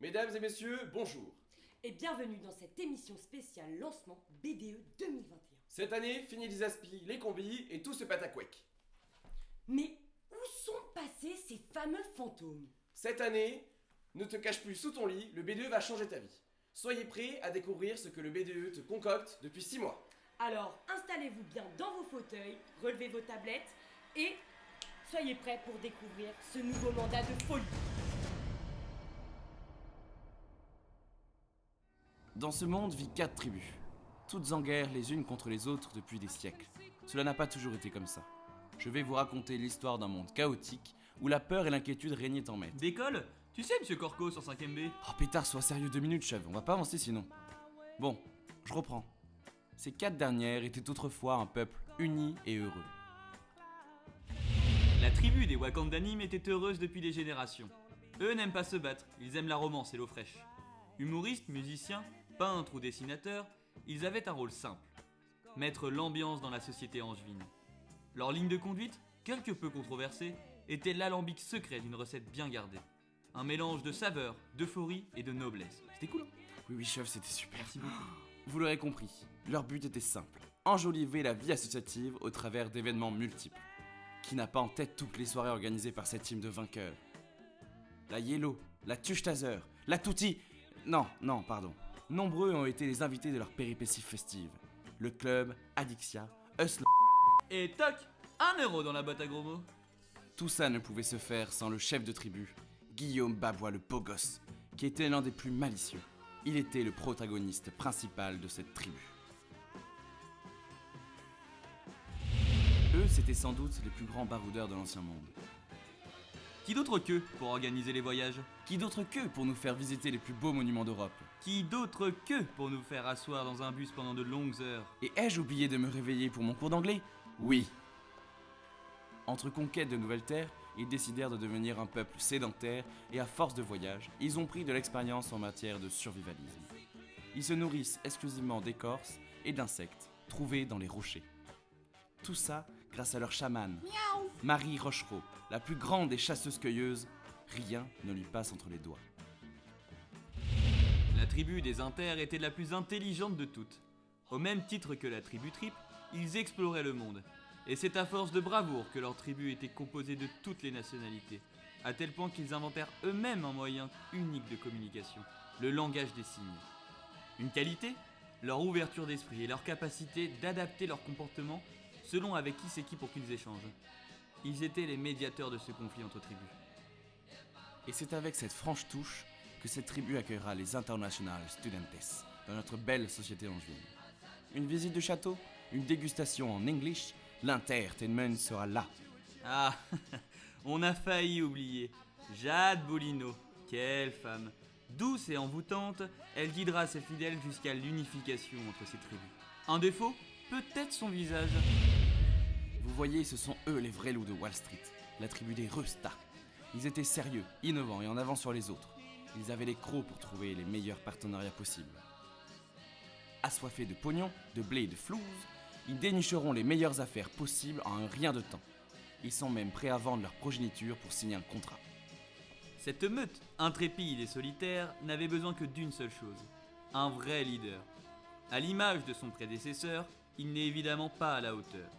Mesdames et messieurs, bonjour. Et bienvenue dans cette émission spéciale lancement BDE 2021. Cette année, fini les aspis, les combis et tout ce patacouec. Mais où sont passés ces fameux fantômes? Cette année, ne te cache plus sous ton lit, le BDE va changer ta vie. Soyez prêts à découvrir ce que le BDE te concocte depuis 6 mois. Alors installez-vous bien dans vos fauteuils, relevez vos tablettes et soyez prêts pour découvrir ce nouveau mandat de folie. Dans ce monde vit 4 tribus, toutes en guerre les unes contre les autres depuis des siècles. Cela n'a pas toujours été comme ça. Je vais vous raconter l'histoire d'un monde chaotique où la peur et l'inquiétude régnaient en maître. D'école? Tu sais, monsieur Corco, sur 5ème B? Oh pétard, sois sérieux 2 minutes, chef, on va pas avancer sinon. Bon, je reprends. Ces 4 dernières étaient autrefois un peuple uni et heureux. La tribu des Wakandanim était heureuse depuis des générations. Eux n'aiment pas se battre, ils aiment la romance et l'eau fraîche. Humoristes, musiciens, peintres ou dessinateurs, ils avaient un rôle simple. Mettre l'ambiance dans la société angevine. Leur ligne de conduite, quelque peu controversée, était l'alambic secret d'une recette bien gardée. Un mélange de saveur, d'euphorie et de noblesse. C'était cool, hein? Oui, chef, c'était super. Merci beaucoup. Vous l'aurez compris, leur but était simple. Enjoliver la vie associative au travers d'événements multiples. Qui n'a pas en tête toutes les soirées organisées par cette team de vainqueurs? La Yellow, la Tuche Taser, la Tutti... Non, pardon. Nombreux ont été les invités de leurs péripéties festives. Le club, Adixia, Hustle... Et toc, 1 euro dans la boîte à gros mots. Tout ça ne pouvait se faire sans le chef de tribu, Guillaume Babois le beau gosse, qui était l'un des plus malicieux. Il était le protagoniste principal de cette tribu. Eux, c'étaient sans doute les plus grands baroudeurs de l'ancien monde. Qui d'autre qu'eux pour organiser les voyages? Qui d'autre qu'eux pour nous faire visiter les plus beaux monuments d'Europe? Qui d'autre qu'eux pour nous faire asseoir dans un bus pendant de longues heures? Et ai-je oublié de me réveiller pour mon cours d'anglais? Oui. Entre conquête de nouvelles terres, ils décidèrent de devenir un peuple sédentaire et à force de voyage, ils ont pris de l'expérience en matière de survivalisme. Ils se nourrissent exclusivement d'écorces et d'insectes trouvés dans les rochers. Tout ça grâce à leur chamane, Marie Rochereau, la plus grande des chasseuses-cueilleuses. Rien ne lui passe entre les doigts. La tribu des Inters était la plus intelligente de toutes. Au même titre que la tribu Trip, ils exploraient le monde. Et c'est à force de bravoure que leur tribu était composée de toutes les nationalités, à tel point qu'ils inventèrent eux-mêmes un moyen unique de communication, le langage des signes. Une qualité? Leur ouverture d'esprit et leur capacité d'adapter leur comportement selon avec qui c'est qui pour qu'ils échangent. Ils étaient les médiateurs de ce conflit entre tribus. Et c'est avec cette franche touche que cette tribu accueillera les International Studentes dans notre belle société angevine. Une visite de château, une dégustation en English, l'entertainment sera là. Ah, on a failli oublier. Jade Bolino, quelle femme. Douce et envoûtante, elle guidera ses fidèles jusqu'à l'unification entre ces tribus. Un défaut? Peut-être son visage. Vous voyez, ce sont eux les vrais loups de Wall Street, la tribu des Rösta. Ils étaient sérieux, innovants et en avance sur les autres. Ils avaient les crocs pour trouver les meilleurs partenariats possibles. Assoiffés de pognon, de blé et de flouze, ils dénicheront les meilleures affaires possibles en un rien de temps. Ils sont même prêts à vendre leur progéniture pour signer un contrat. Cette meute, intrépide et solitaire, n'avait besoin que d'une seule chose, un vrai leader. À l'image de son prédécesseur, il n'est évidemment pas à la hauteur.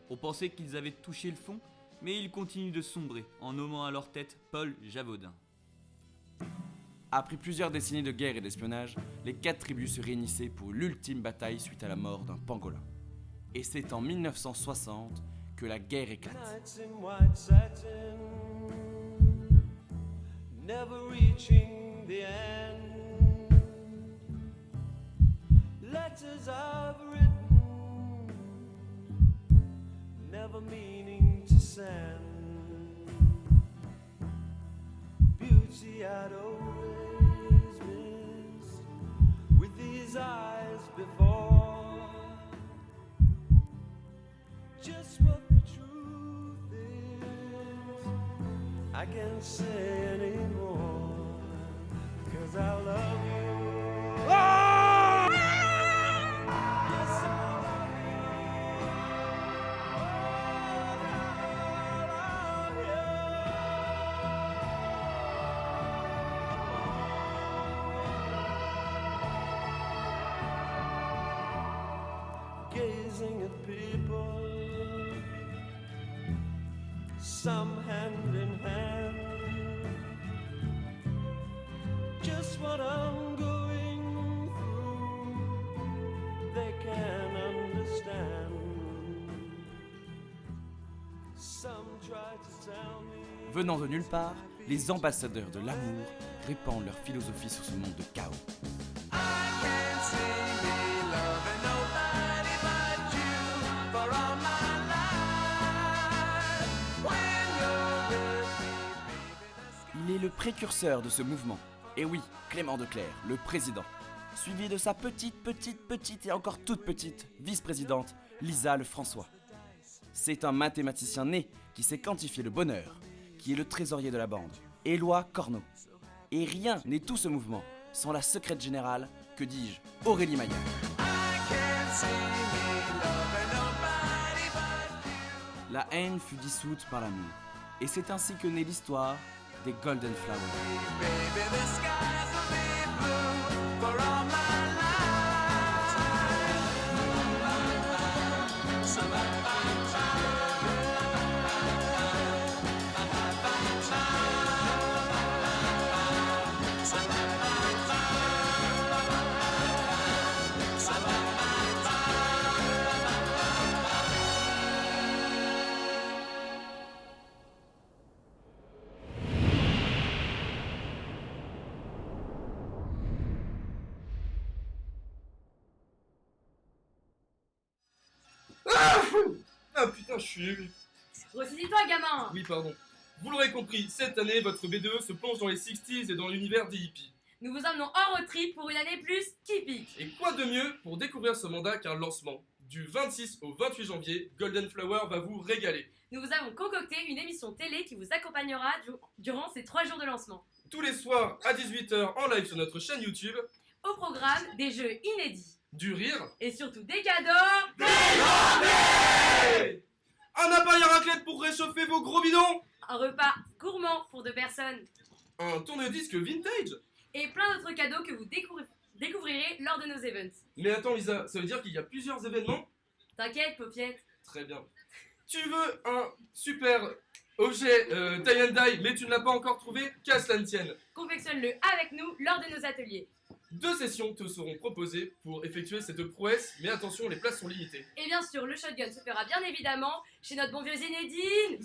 On pensait qu'ils avaient touché le fond, mais ils continuent de sombrer en nommant à leur tête Paul Javaudin. Après plusieurs décennies de guerre et d'espionnage, les 4 tribus se réunissaient pour l'ultime bataille suite à la mort d'un pangolin. Et c'est en 1960 que la guerre éclate. Nights in white satin, never reaching the end. Letters I've written, never meaning to send. Beauty I'd always missed with these eyes before. Just what the truth is, I can't say anymore, 'cause I love you. Oh! Yes, I love you. Oh, I love you. gazing at people, some hand in hand. Just what I'm going through, they can understand. Some try to tell me. Venant de nulle part, les ambassadeurs de l'amour répandent leur philosophie sur ce monde de chaos. Il est le précurseur de ce mouvement. Et oui, Clément Declercq, le président, suivi de sa petite et encore toute petite vice-présidente, Lisa Lefrançois. C'est un mathématicien né qui sait quantifier le bonheur, qui est le trésorier de la bande, Éloi Corneau. Et rien n'est tout ce mouvement sans la secrète générale, que dis-je, Aurélie Maillard. La haine fut dissoute par l'amour, et c'est ainsi que naît l'histoire des Golden Flowers. Ah putain, je suis nul. Ressaisis-toi, gamin. Oui, pardon. Vous l'aurez compris, cette année, votre B2E se plonge dans les 60s et dans l'univers des hippies. Nous vous emmenons en road trip pour une année plus typique. Et quoi de mieux pour découvrir ce mandat qu'un lancement? Du 26 au 28 janvier, Golden Flower va vous régaler. Nous vous avons concocté une émission télé qui vous accompagnera durant ces 3 jours de lancement. Tous les soirs à 18h en live sur notre chaîne YouTube. Au programme, des jeux inédits. Du rire. Et surtout des cadeaux. Un appareil à raclette pour réchauffer vos gros bidons. Un repas gourmand pour 2 personnes. Un tourne-disque vintage. Et plein d'autres cadeaux que vous découvrirez lors de nos events. Mais attends Lisa, ça veut dire qu'il y a plusieurs événements? T'inquiète, paupiette. Très bien. Tu veux un super objet tie and die, mais tu ne l'as pas encore trouvé? Qu'à cela ne tienne. Confectionne-le avec nous lors de nos ateliers. 2 sessions te seront proposées pour effectuer cette prouesse, mais attention, les places sont limitées. Et bien sûr, le shotgun se fera bien évidemment chez notre bon vieux Zinedine.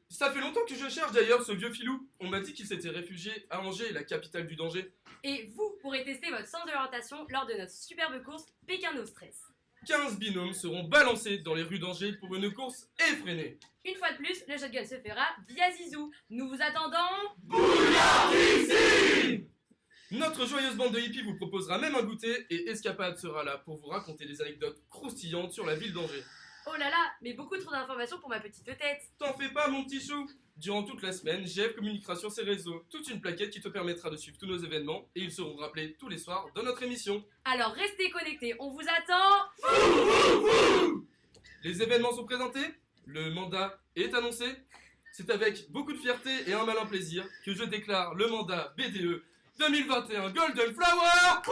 Ça fait longtemps que je cherche d'ailleurs ce vieux filou. On m'a dit qu'il s'était réfugié à Angers, la capitale du danger. Et vous pourrez tester votre sens de l'orientation lors de notre superbe course Pékin No Stress. 15 binômes seront balancés dans les rues d'Angers pour une course effrénée. Une fois de plus, le shotgun se fera via Zizou. Nous vous attendons. Notre joyeuse bande de hippies vous proposera même un goûter et Escapade sera là pour vous raconter des anecdotes croustillantes sur la ville d'Angers. Oh là là, mais beaucoup trop d'informations pour ma petite tête. T'en fais pas mon petit chou. Durant toute la semaine, GF communiquera sur ses réseaux toute une plaquette qui te permettra de suivre tous nos événements et ils seront rappelés tous les soirs dans notre émission. Alors restez connectés, on vous attend. Les événements sont présentés, le mandat est annoncé. C'est avec beaucoup de fierté et un malin plaisir que je déclare le mandat BDE 2021 Golden Flower.